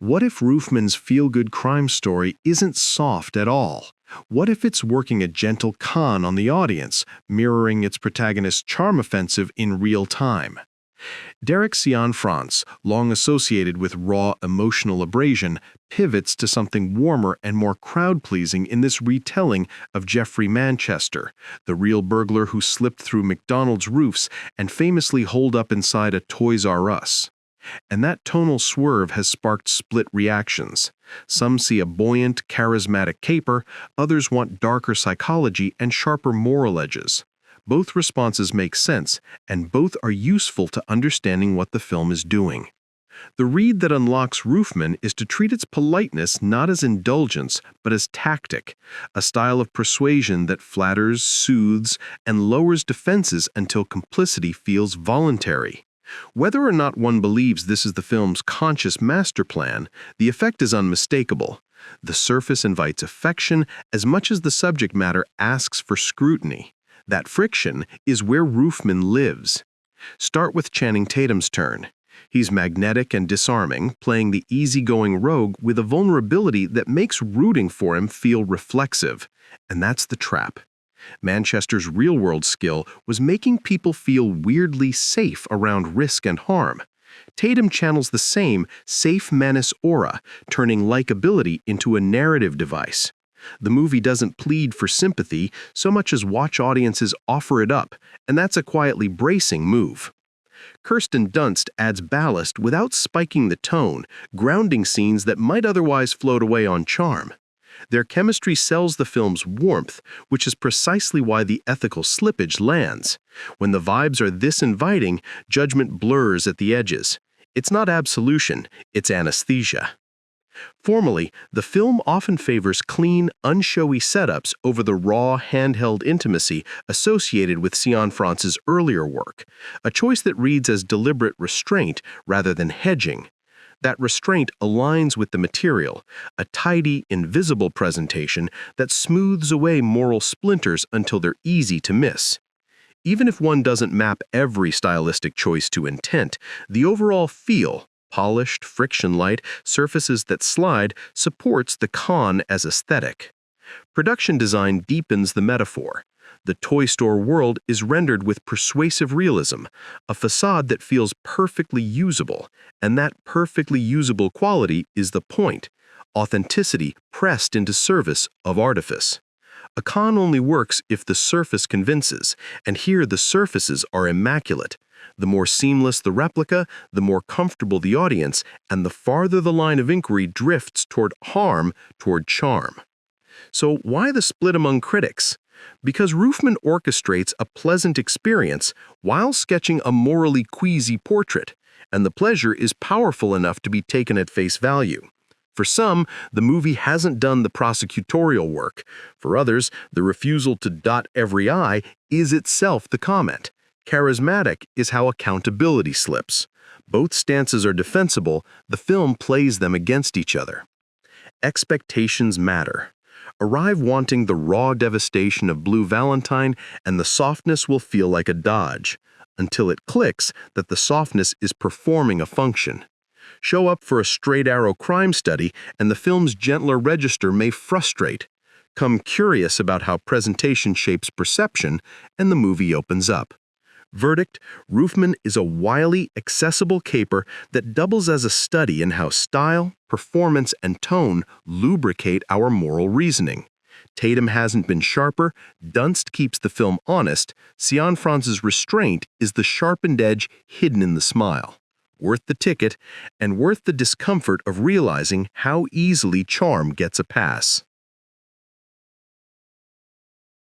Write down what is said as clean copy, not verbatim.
What if Roofman's feel-good crime story isn't soft at all? What if it's working a gentle con on the audience, mirroring its protagonist's charm offensive in real time? Derek Cianfrance, long associated with raw emotional abrasion, pivots to something warmer and more crowd-pleasing in this retelling of Jeffrey Manchester, the real burglar who slipped through McDonald's roofs and famously holed up inside a Toys R Us. And that tonal swerve has sparked split reactions. Some see a buoyant, charismatic caper, others want darker psychology and sharper moral edges. Both responses make sense, and both are useful to understanding what the film is doing. The read that unlocks Roofman is to treat its politeness not as indulgence, but as tactic, a style of persuasion that flatters, soothes, and lowers defenses until complicity feels voluntary. Whether or not one believes this is the film's conscious master plan, the effect is unmistakable. The surface invites affection as much as the subject matter asks for scrutiny. That friction is where Roofman lives. Start with Channing Tatum's turn. He's magnetic and disarming, playing the easygoing rogue with a vulnerability that makes rooting for him feel reflexive. And that's the trap. Manchester's real-world skill was making people feel weirdly safe around risk and harm. Tatum channels the same safe menace aura, turning likability into a narrative device. The movie doesn't plead for sympathy so much as watch audiences offer it up, and that's a quietly bracing move. Kirsten Dunst adds ballast without spiking the tone, grounding scenes that might otherwise float away on charm. Their chemistry sells the film's warmth, which is precisely why the ethical slippage lands. When the vibes are this inviting, judgment blurs at the edges. It's not absolution, it's anesthesia. Formally, the film often favors clean, unshowy setups over the raw, handheld intimacy associated with Cianfrance's earlier work, a choice that reads as deliberate restraint rather than hedging. That restraint aligns with the material, a tidy, invisible presentation that smooths away moral splinters until they're easy to miss. Even if one doesn't map every stylistic choice to intent, the overall feel, polished, friction-light, surfaces that slide, supports the con as aesthetic. Production design deepens the metaphor. The toy store world is rendered with persuasive realism, a facade that feels perfectly usable, and that perfectly usable quality is the point, authenticity pressed into service of artifice. A con only works if the surface convinces, and here the surfaces are immaculate. The more seamless the replica, the more comfortable the audience, and the farther the line of inquiry drifts toward harm, toward charm. So why the split among critics? Because Roofman orchestrates a pleasant experience while sketching a morally queasy portrait, and the pleasure is powerful enough to be taken at face value. For some, the movie hasn't done the prosecutorial work. For others, the refusal to dot every I is itself the comment. Charismatic is how accountability slips. Both stances are defensible, the film plays them against each other. Expectations matter. Arrive wanting the raw devastation of Blue Valentine, and the softness will feel like a dodge, until it clicks that the softness is performing a function. Show up for a straight-arrow crime study, and the film's gentler register may frustrate. Come curious about how presentation shapes perception, and the movie opens up. Verdict: Roofman is a wily, accessible caper that doubles as a study in how style, performance, and tone lubricate our moral reasoning. Tatum hasn't been sharper, Dunst keeps the film honest, Cianfrance's restraint is the sharpened edge hidden in the smile. Worth the ticket, and worth the discomfort of realizing how easily charm gets a pass.